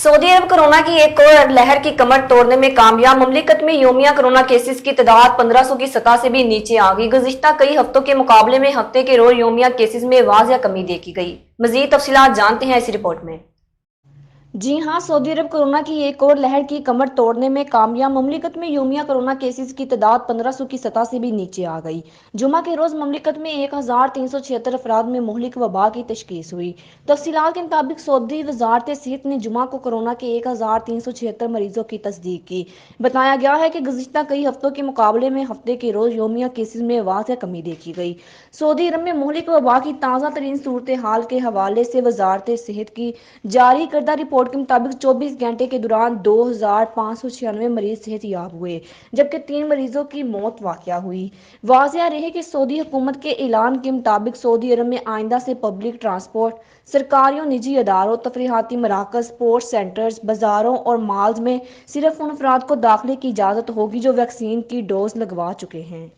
Saudi अरब corona की एक और लहर की कमर तोड़ने में कामयाब। मुमलिकत में योमिया कोरोना केसेस की तादाद 1500 की सतह से भी नीचे आ गई। गुज़िश्ता कई हफ्तों के मुकाबले में हफ्ते के रोज योमिया केसेस में वाज़िया कमी देखी गई। मजीद तफसीलात जानते हैं इस रिपोर्ट में। जी हां, सऊदी अरब कोरोना की एक और लहर की कमर तोड़ने में कामयाब। मुमलिकत में योमिया कोरोना केसेस की तादाद 1500 की सतह से भी नीचे आ गई। जुमा के रोज मुमलिकत में 1376 अफराद में मुहलिक वबा की तशखीस हुई। तफसीलात के मुताबिक सऊदी वजारत सेहत ने जुमा को कोरोना के 1376 मरीजों की तस्दीक की। बताया गया है कि गुज़िश्ता कई हफ्तों के मुकाबले में हफ्ते के रोज योमिया केसेस में वाज़िया कमी देखी गई। सऊदी अरब में मुहलिक वबा की ताज़ा तरीन सूरत हाल के हवाले से वजारत सेहत की जारी करदा रिपोर्ट के मुताबिक 24 घंटे के दौरान 2596 मरीज सेहत याब हुए, जबकि 3 मरीजों की मौत वाक़या हुई। वाज़िया रहे कि सऊदी हुकूमत के ऐलान के मुताबिक सऊदी अरब में आइंदा से पब्लिक ट्रांसपोर्ट, सरकारी और निजी अदारों, तफरीहाती मराकज़, स्पोर्ट्स सेंटर्स, बाजारों और मॉल्स में सिर्फ उन अफराद को दाखिले की इजाज़त होगी जो वैक्सीन की डोज लगवा चुके हैं।